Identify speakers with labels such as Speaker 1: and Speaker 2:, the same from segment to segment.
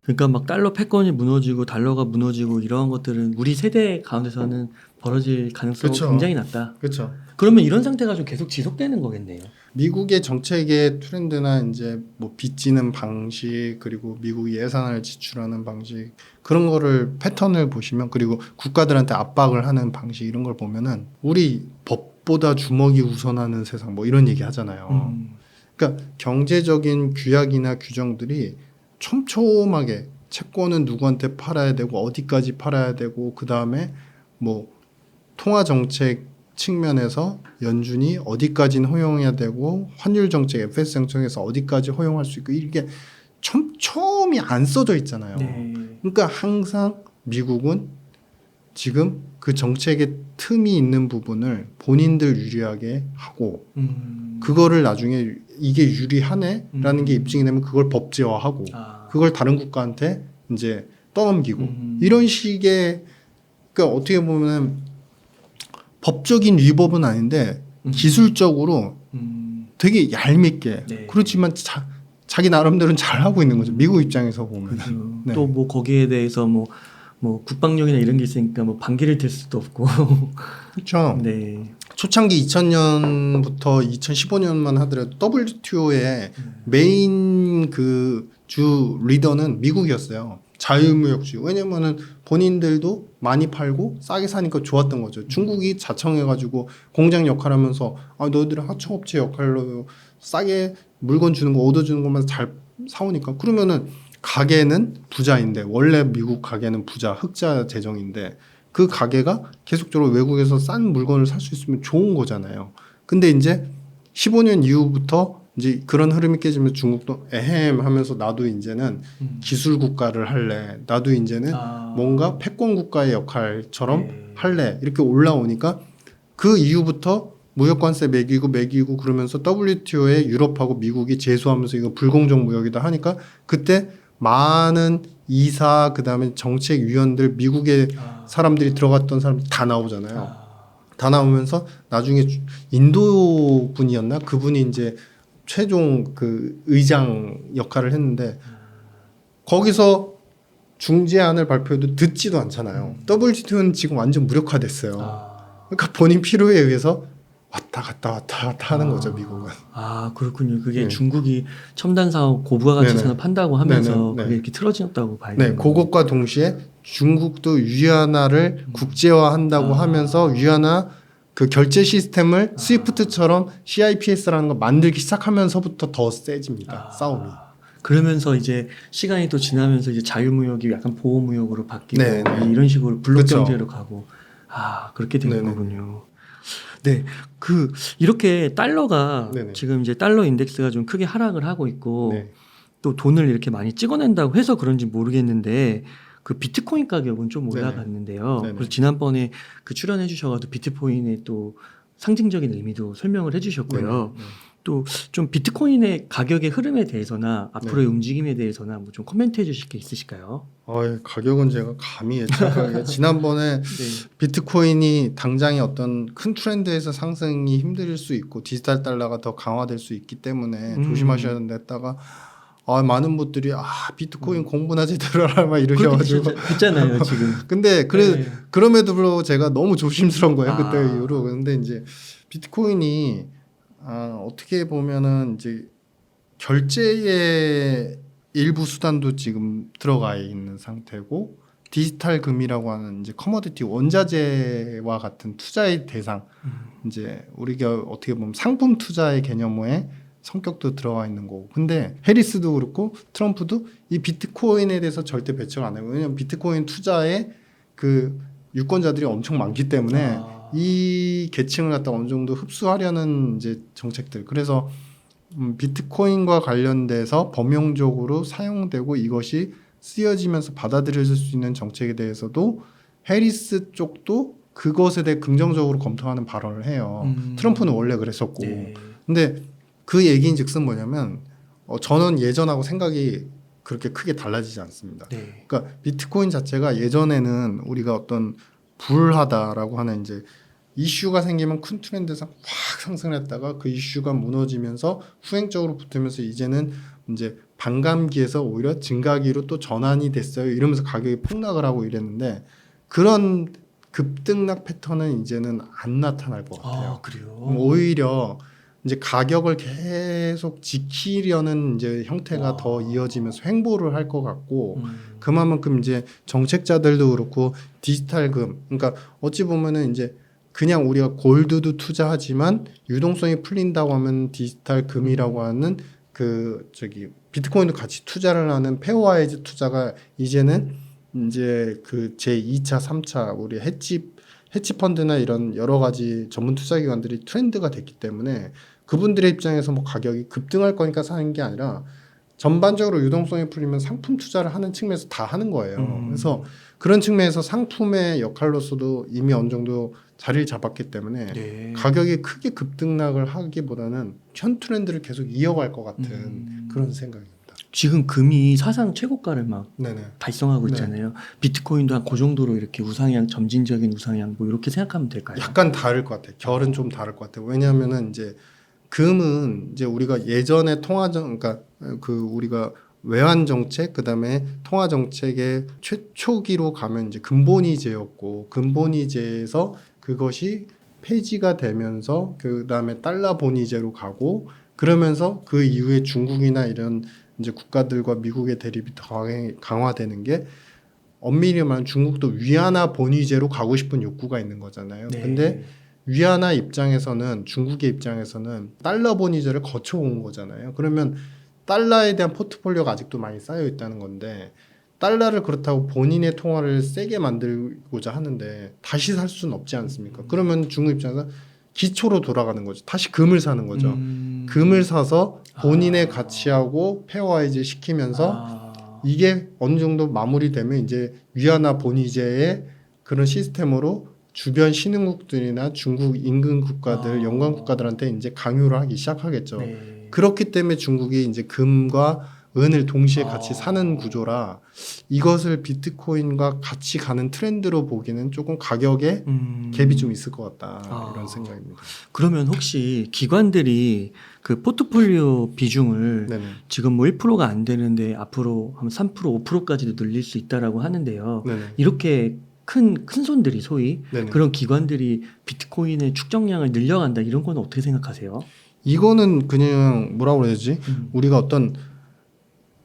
Speaker 1: 그러니까 막 달러 패권이 무너지고 달러가 무너지고 이런 것들은 우리 세대 가운데서는 벌어질 가능성이
Speaker 2: 그쵸.
Speaker 1: 굉장히 낮다.
Speaker 2: 그렇죠.
Speaker 1: 그러면 이런 상태가 좀 계속 지속되는 거겠네요.
Speaker 2: 미국의 정책의 트렌드나 이제 뭐 빚지는 방식 그리고 미국이 예산을 지출하는 방식 그런 거를 패턴을 보시면 그리고 국가들한테 압박을 하는 방식 이런 걸 보면은 우리 법보다 주먹이 우선하는 세상 뭐 이런 얘기 하잖아요. 그러니까 경제적인 규약이나 규정들이 촘촘하게 채권은 누구한테 팔아야 되고 어디까지 팔아야 되고 그 다음에 뭐 통화 정책 측면에서 연준이 어디까지는 허용해야 되고 환율 정책 FX 정책에서 어디까지 허용할 수 있고 이게 촘촘히 안 써져 있잖아요.
Speaker 1: 네.
Speaker 2: 그러니까 항상 미국은 지금 그 정책의 틈이 있는 부분을 본인들 유리하게 하고 그거를 나중에 이게 유리하네라는 게 입증이 되면 그걸 법제화하고 그걸 다른 국가한테 이제 떠넘기고 이런 식의 그러니까 어떻게 보면 법적인 위법은 아닌데 기술적으로 되게 얄밉게
Speaker 1: 네.
Speaker 2: 그렇지만 자기 나름대로는 잘 하고 있는 거죠. 미국 입장에서 보면.
Speaker 1: 그렇죠.
Speaker 2: 네.
Speaker 1: 또 뭐 거기에 대해서 뭐 국방력이나 이런 게 있으니까 뭐 반기를 들 수도 없고.
Speaker 2: 그렇죠.
Speaker 1: 네.
Speaker 2: 초창기 2000년부터 2015년만 하더라도 WTO의 메인 그 주 리더는 미국이었어요. 자유무역주의. 왜냐면은 본인들도 많이 팔고 싸게 사니까 좋았던 거죠. 중국이 자청해가지고 공장 역할하면서 아 너희들은 하청업체 역할로 싸게 물건 주는 거 얻어주는 것만 잘 사오니까 그러면은 가게는 부자인데 원래 미국 가게는 부자 흑자 재정인데 그 가게가 계속적으로 외국에서 싼 물건을 살 수 있으면 좋은 거잖아요. 근데 이제 15년 이후부터 이제 그런 흐름이 깨지면 중국도 에헴 하면서 나도 이제는 기술 국가를 할래. 나도 이제는 뭔가 패권 국가의 역할처럼
Speaker 1: 네.
Speaker 2: 할래. 이렇게 올라오니까 그 이후부터 무역 관세 매기고 그러면서 WTO에 유럽하고 미국이 제소하면서 이거 불공정 무역이다 하니까 그때 많은 이사 그다음에 정책위원들 미국의 사람들이 들어갔던 사람들 다 나오잖아요. 다 나오면서 나중에 인도 분이었나 그분이 이제 최종 그 의장 역할을 했는데 거기서 중재안을 발표해도 듣지도 않잖아요. WTO는 지금 완전 무력화됐어요. 그러니까 본인 필요에 의해서 왔다 갔다 하는 거죠, 미국은.
Speaker 1: 아, 그렇군요. 그게
Speaker 2: 네.
Speaker 1: 중국이 첨단 사업 고부가 가치
Speaker 2: 네네.
Speaker 1: 산업 한다고 하면서
Speaker 2: 네네.
Speaker 1: 그게 이렇게 틀어졌다고 봐야
Speaker 2: 네,
Speaker 1: 되는 거예요.
Speaker 2: 그것과 동시에 중국도 위안화를 국제화한다고 하면서 위안화 그 결제 시스템을 스위프트처럼 CIPS라는 거 만들기 시작하면서부터 더 세집니다. 싸움이.
Speaker 1: 그러면서 이제 시간이 또 지나면서 이제 자유무역이 약간 보호무역으로 바뀌고
Speaker 2: 네, 네.
Speaker 1: 이런 식으로 블록
Speaker 2: 그쵸.
Speaker 1: 경제로 가고 그렇게 되는
Speaker 2: 네네.
Speaker 1: 거군요. 네, 이렇게 달러가
Speaker 2: 네네.
Speaker 1: 지금 이제 달러 인덱스가 좀 크게 하락을 하고 있고
Speaker 2: 네.
Speaker 1: 또 돈을 이렇게 많이 찍어낸다고 해서 그런지 모르겠는데 그 비트코인 가격은 좀
Speaker 2: 네네.
Speaker 1: 올라갔는데요.
Speaker 2: 네네.
Speaker 1: 그래서 지난번에 그 출연해 주셔가지고 비트코인의 또 상징적인 의미도 설명을 해주셨고요.
Speaker 2: 네네.
Speaker 1: 또 좀 비트코인의 가격의 흐름에 대해서나 앞으로의 움직임에 대해서나 뭐 좀 코멘트해 주실 게 있으실까요?
Speaker 2: 가격은 제가 감히 예측하기가 지난번에
Speaker 1: 네.
Speaker 2: 비트코인이 당장의 어떤 큰 트렌드에서 상승이 힘들 수 있고 디지털 달러가 더 강화될 수 있기 때문에 조심하셔야 된다 했다가 많은 분들이 비트코인 공부나 제대로 하라 막 이러셔가지고
Speaker 1: 그렇잖아요 지금.
Speaker 2: 근데
Speaker 1: 네.
Speaker 2: 그럼에도 불구하고 제가 너무 조심스러운 거예요 그때
Speaker 1: 아.
Speaker 2: 이후로. 근데 이제 비트코인이 어떻게 보면은 이제 결제의 일부 수단도 지금 들어가 있는 상태고 디지털 금이라고 하는 이제 커머디티 원자재와 같은 투자의 대상 이제 우리가 어떻게 보면 상품 투자의 개념의 성격도 들어가 있는 거고 근데 해리스도 그렇고 트럼프도 이 비트코인에 대해서 절대 배척 안 해요. 왜냐면 비트코인 투자에 그 유권자들이 엄청 많기 때문에 이 계층을 갖다 어느 정도 흡수하려는 이제 정책들 그래서 비트코인과 관련돼서 범용적으로 사용되고 이것이 쓰여지면서 받아들여질 수 있는 정책에 대해서도 해리스 쪽도 그것에 대해 긍정적으로 검토하는 발언을 해요. 트럼프는 원래 그랬었고
Speaker 1: 네.
Speaker 2: 근데 그 얘기인즉슨 뭐냐면 저는 예전하고 생각이 그렇게 크게 달라지지 않습니다.
Speaker 1: 네.
Speaker 2: 그러니까 비트코인 자체가 예전에는 우리가 어떤 불하다라고 하는 이제 이슈가 생기면 큰 트렌드에서 확 상승했다가 그 이슈가 무너지면서 후행적으로 붙으면서 이제는 이제 반감기에서 오히려 증가기로 또 전환이 됐어요. 이러면서 가격이 폭락을 하고 이랬는데 그런 급등락 패턴은 이제는 안 나타날 것 같아요.
Speaker 1: 아, 그래요?
Speaker 2: 오히려 이제 가격을 계속 지키려는 이제 형태가 더 이어지면서 횡보를 할 것 같고 그만큼 이제 정책자들도 그렇고 디지털금 그러니까 어찌 보면은 이제 그냥 우리가 골드도 투자하지만 유동성이 풀린다고 하면 디지털 금이라고 하는 그 저기 비트코인도 같이 투자를 하는 페어와이즈 투자가 이제는 이제 그 제2차, 3차 우리 헤지 펀드나 이런 여러 가지 전문 투자 기관들이 트렌드가 됐기 때문에 그분들의 입장에서 뭐 가격이 급등할 거니까 사는 게 아니라 전반적으로 유동성이 풀리면 상품 투자를 하는 측면에서 다 하는 거예요. 그래서 그런 측면에서 상품의 역할로서도 이미 어느 정도 자리를 잡았기 때문에
Speaker 1: 네.
Speaker 2: 가격이 크게 급등락을 하기보다는 현 트렌드를 계속 이어갈 것 같은 그런 생각입니다.
Speaker 1: 지금 금이 사상 최고가를 막
Speaker 2: 네네.
Speaker 1: 달성하고
Speaker 2: 네.
Speaker 1: 있잖아요. 비트코인도 한 그 정도로 이렇게 우상향, 점진적인 우상향 뭐 이렇게 생각하면 될까요?
Speaker 2: 약간 다를 것 같아요. 결은 좀 다를 것 같아요. 왜냐하면은 이제 금은 이제 우리가 예전에 통화정 그러니까 그 우리가 외환 정책 그다음에 통화 정책의 최초기로 가면 이제 근본이제였고 근본이제에서 그것이 폐지가 되면서 그다음에 달러 본위제로 가고 그러면서 그 이후에 중국이나 이런 이제 국가들과 미국의 대립이 더 강화되는 게 엄밀히 말하면 중국도 위안화 본위제로 가고 싶은 욕구가 있는 거잖아요.
Speaker 1: 네.
Speaker 2: 근데 위안화 입장에서는 중국의 입장에서는 달러 본위제를 거쳐온 거잖아요. 그러면 달러에 대한 포트폴리오가 아직도 많이 쌓여 있다는 건데 달러를 그렇다고 본인의 통화를 세게 만들고자 하는데 다시 살 수는 없지 않습니까? 그러면 중국 입장에서 기초로 돌아가는 거죠. 다시 금을 사는 거죠. 금을 사서 본인의 가치하고 페어와이즈 시키면서 이게 어느 정도 마무리되면 이제 위안화 본위제의 그런 시스템으로 주변 신흥국들이나 중국 인근 국가들, 연관 국가들한테 이제 강요를 하기 시작하겠죠.
Speaker 1: 네.
Speaker 2: 그렇기 때문에 중국이 이제 금과 은을 동시에 같이 사는 구조라 이것을 비트코인과 같이 가는 트렌드로 보기는 조금 가격에 갭이 좀 있을 것 같다 이런 생각입니다.
Speaker 1: 그러면 혹시 기관들이 그 포트폴리오 비중을
Speaker 2: 네네.
Speaker 1: 지금 뭐 1%가 안 되는데 앞으로 한 3%, 5%까지도 늘릴 수 있다라고 하는데요.
Speaker 2: 네네.
Speaker 1: 이렇게 큰 손들이 소위
Speaker 2: 네네.
Speaker 1: 그런 기관들이 비트코인의 축적량을 늘려간다 이런 건 어떻게 생각하세요?
Speaker 2: 이거는 그냥 뭐라고 그래야 되지? 우리가 어떤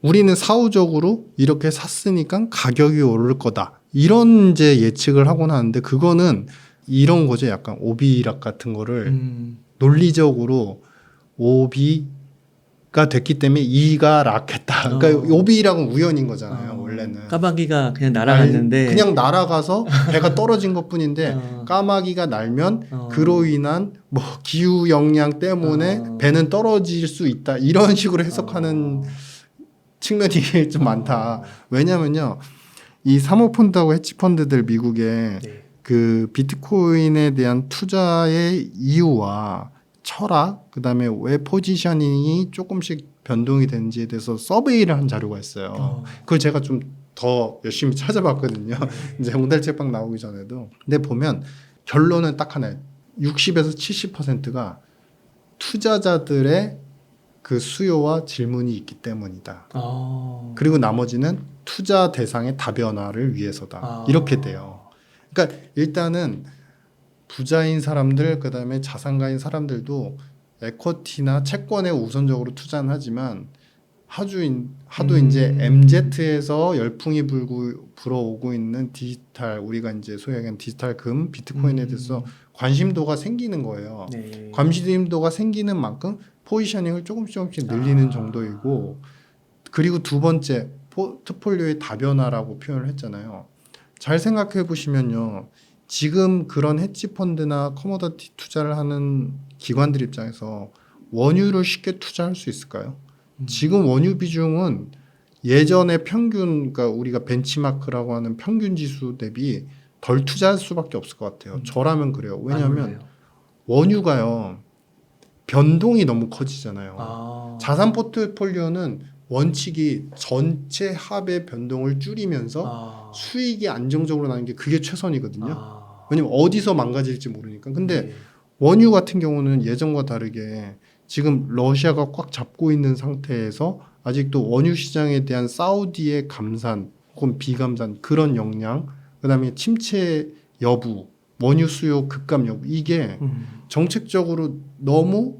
Speaker 2: 우리는 사후적으로 이렇게 샀으니까 가격이 오를 거다. 이런 이제 예측을 하곤 하는데 그거는 이런 거죠. 약간 오비락 같은 거를 논리적으로 오비가 됐기 때문에 이가 락했다. 그러니까 오비락은 우연인 거잖아요. 원래는.
Speaker 1: 까마귀가 그냥 날아갔는데
Speaker 2: 그냥 날아가서 배가 떨어진 것뿐인데 까마귀가 날면 그로 인한 뭐 기후 영향 때문에 배는 떨어질 수 있다. 이런 식으로 해석하는 측면이 좀 많다. 왜냐면요. 이 사모펀드하고 헤지펀드들 미국에
Speaker 1: 네.
Speaker 2: 그 비트코인에 대한 투자의 이유와 철학, 그다음에 왜 포지셔닝이 조금씩 변동이 되는지에 대해서 서베이를 한 자료가 있어요. 그걸 제가 좀 더 열심히 찾아봤거든요. 이제 홍달책방 나오기 전에도. 근데 보면 결론은 딱 하나예요. 60에서 70%가 투자자들의 그 수요와 질문이 있기 때문이다. 그리고 나머지는 투자 대상의 다변화를 위해서다. 이렇게 돼요. 그러니까 일단은 부자인 사람들 그다음에 자산가인 사람들도 에쿼티나 채권에 우선적으로 투자는 하지만 하도 이제 MZ에서 열풍이 불어오고 있는 디지털 우리가 이제 소위 얘기하는 디지털 금 비트코인에 대해서 관심도가 생기는 거예요.
Speaker 1: 네.
Speaker 2: 관심도가 생기는 만큼 포지셔닝을 조금씩 늘리는 정도이고 그리고 두 번째 포트폴리오의 다변화라고 표현을 했잖아요. 잘 생각해 보시면요. 지금 그런 헤지펀드나 커머더티 투자를 하는 기관들 입장에서 원유를 쉽게 투자할 수 있을까요? 지금 원유 비중은 예전의 평균, 그러니까 우리가 벤치마크라고 하는 평균 지수 대비 덜 투자할 수밖에 없을 것 같아요. 저라면 그래요. 왜냐하면 원유가요. 변동이 너무 커지잖아요. 자산 포트폴리오는 원칙이 전체 합의 변동을 줄이면서 수익이 안정적으로 나는 게 그게 최선이거든요. 왜냐면 어디서 망가질지 모르니까. 근데
Speaker 1: 네.
Speaker 2: 원유 같은 경우는 예전과 다르게 지금 러시아가 꽉 잡고 있는 상태에서 아직도 원유 시장에 대한 사우디의 감산 혹은 비감산 그런 역량, 그다음에 침체 여부, 원유 수요 급감 여부, 이게 정책적으로 너무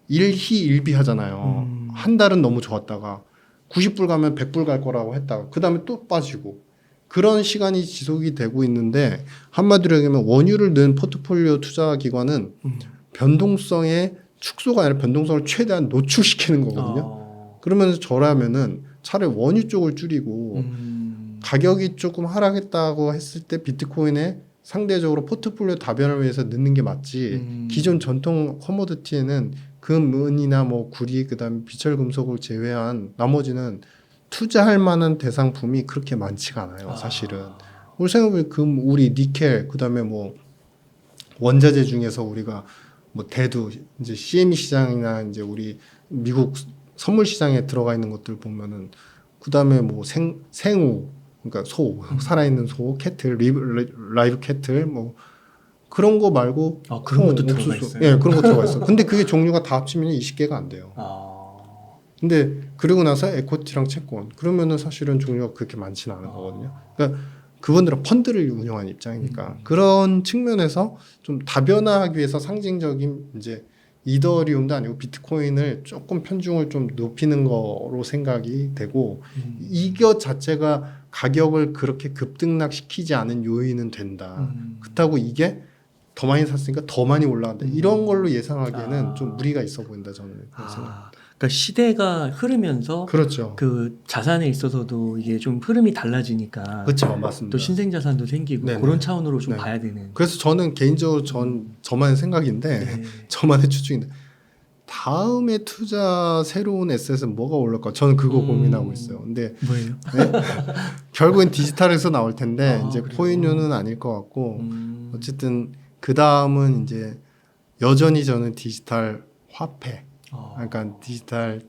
Speaker 2: 일희일비하잖아요. 한 달은 너무 좋았다가 90불 가면 100불 갈 거라고 했다가 그다음에 또 빠지고 그런 시간이 지속이 되고 있는데, 한마디로 얘기하면 원유를 넣은 포트폴리오 투자 기관은 변동성의 축소가 아니라 변동성을 최대한 노출시키는 거거든요. 그러면서 저라면은 차라리 원유 쪽을 줄이고 가격이 조금 하락했다고 했을 때 비트코인에 상대적으로 포트폴리오 다변을 위해서 넣는 게 맞지. 기존 전통 커머디티에는 금, 은이나 뭐 구리, 그다음에 비철 금속을 제외한 나머지는 투자할 만한 대상품이 그렇게 많지가 않아요, 사실은. 우리 생각해보면 금, 우리, 니켈, 그다음에 뭐 원자재 중에서 우리가 뭐 대두, 이제 CME 시장이나 이제 우리 미국 선물 시장에 들어가 있는 것들 보면은 그다음에 뭐 생우, 그러니까 소, 살아있는 소, 캐틀, 라이브 캐틀, 뭐 그런 거 말고
Speaker 1: 그런 것도 들어가 있어요.
Speaker 2: 예, 그런 거 들어가 있어. 근데 그게 종류가 다 합치면 20개가 안 돼요. 근데 그러고 나서 에코티랑 채권, 그러면은 사실은 종류가 그렇게 많지는 않은 거거든요. 그러니까 그분들은 펀드를 운영하는 입장이니까 그런 측면에서 좀 다변화하기 위해서 상징적인 이제 이더리움도 아니고 비트코인을 조금 편중을 좀 높이는 거로 생각이 되고, 이것 자체가 가격을 그렇게 급등락시키지 않은 요인은 된다. 그렇다고 이게 더 많이 샀으니까 더 많이 올라간다. 이런 걸로 예상하기에는 좀 무리가 있어 보인다, 저는 그렇게 생각합니다.
Speaker 1: 그러니까 시대가 흐르면서
Speaker 2: 그렇죠.
Speaker 1: 그 자산에 있어서도 이게 좀 흐름이 달라지니까
Speaker 2: 그렇죠, 맞습니다.
Speaker 1: 또 신생 자산도 생기고
Speaker 2: 네네.
Speaker 1: 그런 차원으로 좀
Speaker 2: 네.
Speaker 1: 봐야 되는.
Speaker 2: 그래서 저는 개인적으로 저만의 생각인데
Speaker 1: 네.
Speaker 2: 저만의 추측인데, 다음에 투자 새로운 에셋은 뭐가 올릴까? 저는 그거 고민하고 있어요. 근데
Speaker 1: 뭐예요?
Speaker 2: 결국엔 디지털에서 나올 텐데 이제
Speaker 1: 그래요?
Speaker 2: 코인류는 아닐 것 같고, 어쨌든 그 다음은 이제 여전히 저는 디지털 화폐, 그러니까 디지털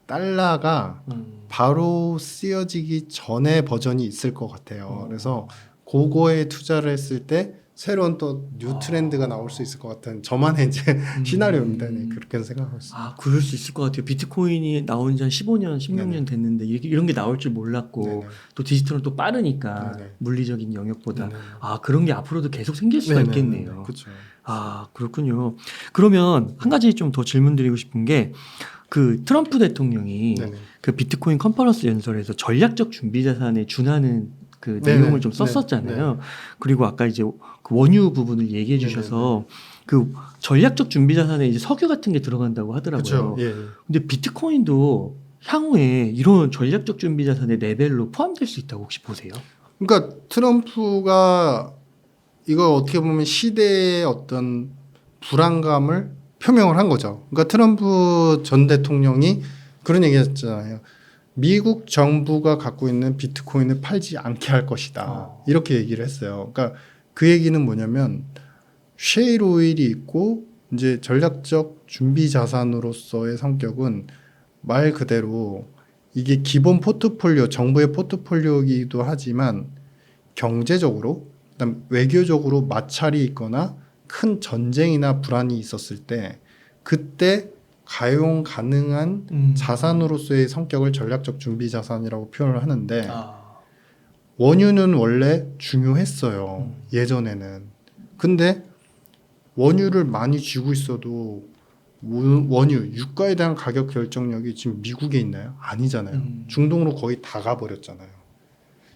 Speaker 2: 달러가 바로 쓰여지기 전에 버전이 있을 것 같아요. 그래서 그거에 투자를 했을 때 새로운 또 뉴 트렌드가 나올 수 있을 것 같은 저만의 이제 시나리오입니다. 네, 그렇게 생각하고 있습니다.
Speaker 1: 그럴 수 있을 것 같아요. 비트코인이 나온 지 한 15년, 16년
Speaker 2: 네네.
Speaker 1: 됐는데 이런 게 나올 줄 몰랐고
Speaker 2: 네네.
Speaker 1: 또 디지털은 또 빠르니까
Speaker 2: 네네.
Speaker 1: 물리적인 영역보다
Speaker 2: 네네.
Speaker 1: 그런 게 앞으로도 계속 생길 수가
Speaker 2: 네네.
Speaker 1: 있겠네요.
Speaker 2: 그렇죠.
Speaker 1: 그렇군요. 그러면 한 가지 좀 더 질문 드리고 싶은 게, 그 트럼프 대통령이
Speaker 2: 네네.
Speaker 1: 그 비트코인 컨퍼런스 연설에서 전략적 준비 자산에 준하는 그
Speaker 2: 네네.
Speaker 1: 내용을 좀 썼었잖아요. 그리고 아까 이제 그 원유 부분을 얘기해 주셔서 그 전략적 준비 자산에 이제 석유 같은 게 들어간다고 하더라고요.
Speaker 2: 그렇죠. 예.
Speaker 1: 근데 비트코인도 향후에 이런 전략적 준비 자산의 레벨로 포함될 수 있다고 혹시 보세요?
Speaker 2: 그러니까 트럼프가 이걸 어떻게 보면 시대의 어떤 불안감을 표명을 한 거죠. 그러니까 트럼프 전 대통령이 그런 얘기했잖아요. 미국 정부가 갖고 있는 비트코인을 팔지 않게 할 것이다. 이렇게 얘기를 했어요. 그러니까 그 얘기는 뭐냐면 셰일 오일이 있고 이제 전략적 준비 자산으로서의 성격은 말 그대로 이게 기본 포트폴리오, 정부의 포트폴리오이기도 하지만 경제적으로, 그다음 외교적으로 마찰이 있거나 큰 전쟁이나 불안이 있었을 때 그때 가용 가능한 자산으로서의 성격을 전략적 준비 자산이라고 표현을 하는데, 원유는 원래 중요했어요. 예전에는. 근데 원유를 많이 쥐고 있어도 원유, 유가에 대한 가격 결정력이 지금 미국에 있나요? 아니잖아요. 중동으로 거의 다 가버렸잖아요.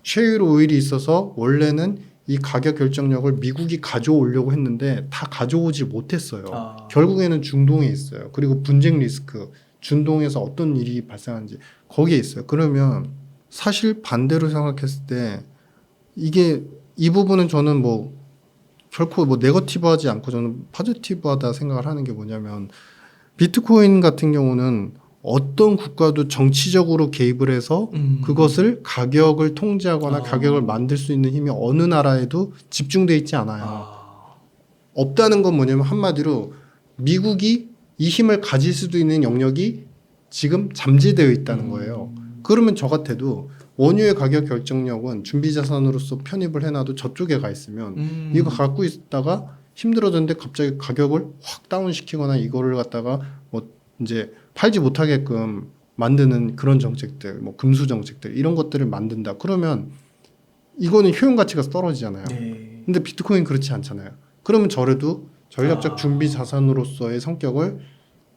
Speaker 2: 셰일 오일이 있어서 원래는 이 가격 결정력을 미국이 가져오려고 했는데 다 가져오지 못했어요. 결국에는 중동에 있어요. 그리고 분쟁 리스크, 중동에서 어떤 일이 발생하는지 거기에 있어요. 그러면 사실 반대로 생각했을 때 이게 이 부분은 저는 뭐 결코 뭐 네거티브하지 않고 저는 포지티브하다 생각을 하는 게 뭐냐면, 비트코인 같은 경우는 어떤 국가도 정치적으로 개입을 해서 그것을 가격을 통제하거나 가격을 만들 수 있는 힘이 어느 나라에도 집중돼 있지 않아요. 없다는 건 뭐냐면 한마디로 미국이 이 힘을 가질 수도 있는 영역이 지금 잠재되어 있다는 거예요. 그러면 저 같아도 원유의 가격 결정력은 준비자산으로서 편입을 해놔도 저쪽에 가 있으면 이거 갖고 있다가 힘들어졌는데 갑자기 가격을 확 다운시키거나 이거를 갖다가 뭐 이제 팔지 못하게끔 만드는 그런 정책들, 뭐 금수 정책들 이런 것들을 만든다. 그러면 이거는 효용 가치가 떨어지잖아요.
Speaker 1: 네.
Speaker 2: 근데 비트코인 그렇지 않잖아요. 그러면 저래도 전략적 준비 자산으로서의 성격을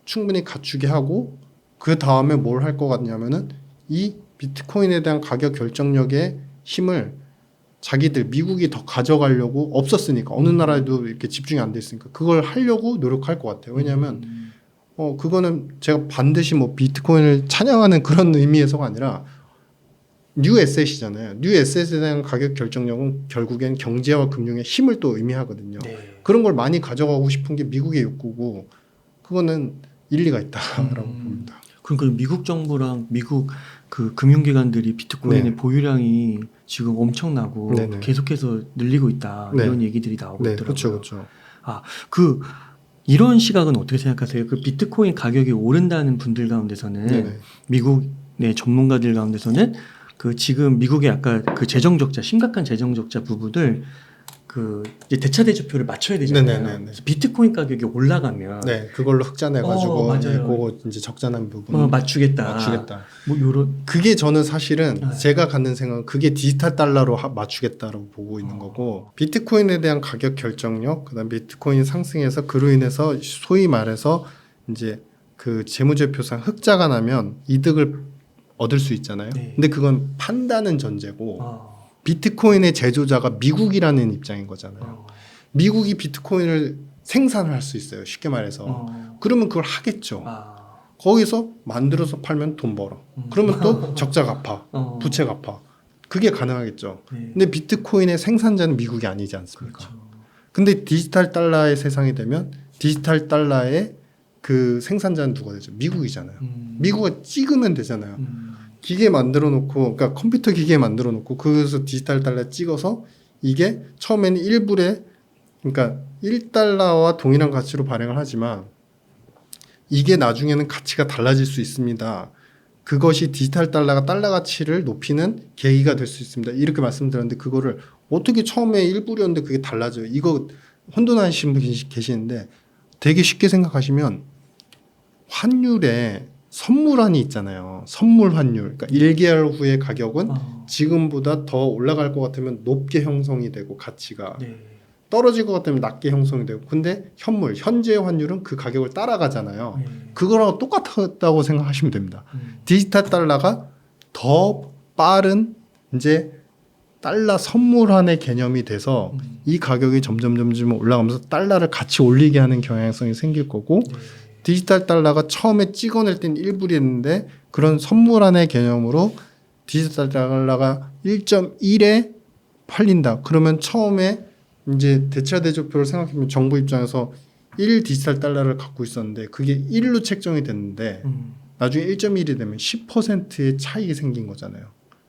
Speaker 2: 충분히 갖추게 하고 그 다음에 뭘 할 것 같냐면은 이 비트코인에 대한 가격 결정력의 힘을 자기들 미국이 더 가져가려고 없었으니까 어느 나라에도 이렇게 집중이 안 돼 있으니까 그걸 하려고 노력할 것 같아요. 왜냐하면 그거는 제가 반드시 뭐 비트코인을 찬양하는 그런 의미에서가 아니라 뉴 에셋이잖아요. 뉴 에셋에 대한 가격 결정력은 결국엔 경제와 금융의 힘을 또 의미하거든요.
Speaker 1: 네.
Speaker 2: 그런 걸 많이 가져가고 싶은 게 미국의 욕구고 그거는 일리가 있다라고 봅니다.
Speaker 1: 그러니까 미국 정부랑 미국 그 금융기관들이 비트코인의
Speaker 2: 네.
Speaker 1: 보유량이 지금 엄청나고
Speaker 2: 네네.
Speaker 1: 계속해서 늘리고 있다
Speaker 2: 네.
Speaker 1: 이런 얘기들이 나오고
Speaker 2: 네,
Speaker 1: 있더라고요.
Speaker 2: 그렇죠, 그렇죠.
Speaker 1: 그 이런 시각은 어떻게 생각하세요? 그 비트코인 가격이 오른다는 분들 가운데서는
Speaker 2: 네네.
Speaker 1: 미국의 전문가들 가운데서는 그 지금 미국의 아까 그 재정 적자 심각한 재정 적자 부분을 그 이제 대차 대조표를 맞춰야 되잖아요.
Speaker 2: 네네네네.
Speaker 1: 그래서 비트코인 가격이 올라가면
Speaker 2: 네, 그걸로 흑자내가지고
Speaker 1: 맞아요.
Speaker 2: 네, 그거 이제 적자난 부분
Speaker 1: 맞추겠다.
Speaker 2: 뭐
Speaker 1: 요런
Speaker 2: 그게 저는 사실은
Speaker 1: 네.
Speaker 2: 제가 갖는 생각은 그게 디지털 달러로 맞추겠다라고 보고 있는 거고 비트코인에 대한 가격 결정력 그다음 비트코인 상승해서 그로 인해서 소위 말해서 이제 그 재무제표상 흑자가 나면 이득을 얻을 수 있잖아요.
Speaker 1: 네.
Speaker 2: 근데 그건 판다는 전제고 비트코인의 제조자가 미국이라는 입장인 거잖아요. 미국이 비트코인을 생산을 할 수 있어요. 쉽게 말해서. 그러면 그걸 하겠죠. 거기서 만들어서 팔면 돈 벌어. 그러면 또 적자 갚아. 부채 갚아. 그게 가능하겠죠.
Speaker 1: 네.
Speaker 2: 근데 비트코인의 생산자는 미국이 아니지 않습니까?
Speaker 1: 그렇죠.
Speaker 2: 근데 디지털 달러의 세상이 되면 디지털 달러의 그 생산자는 누가 되죠? 미국이잖아요. 미국이 찍으면 되잖아요. 기계 만들어 놓고, 그러니까 컴퓨터 기계 만들어 놓고, 그래서 디지털 달러 찍어서 이게 처음에는 1불에, 그러니까 1달러와 동일한 가치로 발행을 하지만 이게 나중에는 가치가 달라질 수 있습니다. 그것이 디지털 달러가 달러 가치를 높이는 계기가 될 수 있습니다. 이렇게 말씀드렸는데 그거를 어떻게 처음에 1불이었는데 그게 달라져요. 이거 혼돈하시는 분 계시는데 되게 쉽게 생각하시면 환율에 선물환이 있잖아요. 선물 환율. 그러니까 1개월 후의 가격은 지금보다 더 올라갈 것 같으면 높게 형성이 되고 가치가
Speaker 1: 네.
Speaker 2: 떨어질 것 같으면 낮게 형성이 되고 근데 현재의 환율은 그 가격을 따라가잖아요.
Speaker 1: 네.
Speaker 2: 그거랑 똑같다고 생각하시면 됩니다. 디지털 달러가 더 빠른 이제 달러 선물환의 개념이 돼서 이 가격이 점점 올라가면서 달러를 같이 올리게 하는 경향성이 생길 거고
Speaker 1: 네.
Speaker 2: 디지털 달러가 처음에 찍어낼 땐 1불이었는데 그런 선물환의 개념으로 디지털 달러가 1.1에 팔린다. 그러면 처음에 이제 대차 대조표를 생각해보면 정부 입장에서 1 디지털 달러를 갖고 있었는데 그게 1로 책정이 됐는데 나중에 1.1이 되면 10%의 차익이 생긴 거잖아요.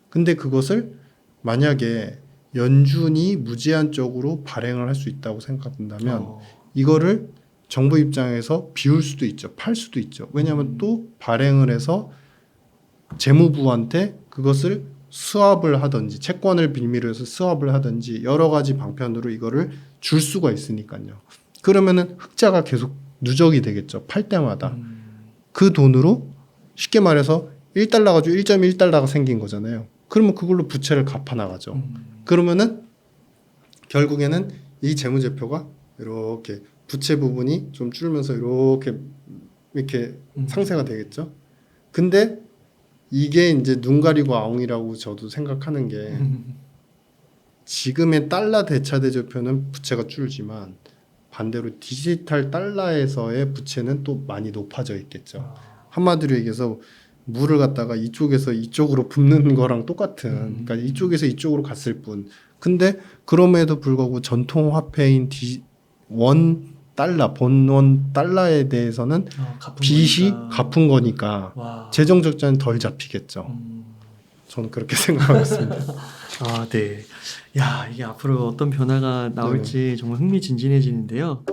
Speaker 2: 근데 그것을 만약에 연준이 무제한적으로 발행을 할 수 있다고 생각한다면 이거를 정부 입장에서 비울 수도 있죠. 팔 수도 있죠. 왜냐하면 또 발행을 해서 재무부한테 그것을 스왑을 하든지 채권을 빌미로 해서 스왑을 하든지 여러 가지 방편으로 이거를 줄 수가 있으니까요. 그러면은 흑자가 계속 누적이 되겠죠. 팔 때마다. 그 돈으로 쉽게 말해서 1달러 가지고 1.1달러가 생긴 거잖아요. 그러면 그걸로 부채를 갚아 나가죠. 그러면은 결국에는 이 재무제표가 이렇게 부채 부분이 좀 줄면서 이렇게 상쇄가 되겠죠. 근데 이게 이제 눈 가리고 아웅이라고 저도 생각하는 게 지금의 달러 대차 대조표는 부채가 줄지만 반대로 디지털 달러에서의 부채는 또 많이 높아져 있겠죠. 한마디로 얘기해서 물을 갖다가 이쪽에서 이쪽으로 붓는 거랑 똑같은 그러니까 이쪽에서 이쪽으로 갔을 뿐. 근데 그럼에도 불구하고 전통 화폐인 원 달러, 본원 달러에 대해서는 빚이 갚은 거니까
Speaker 1: 와.
Speaker 2: 재정 적자는 덜 잡히겠죠. 저는 그렇게 생각하고 있습니다.
Speaker 1: 네. 야, 이게 앞으로 어떤 변화가 나올지 정말 흥미진진해지는데요.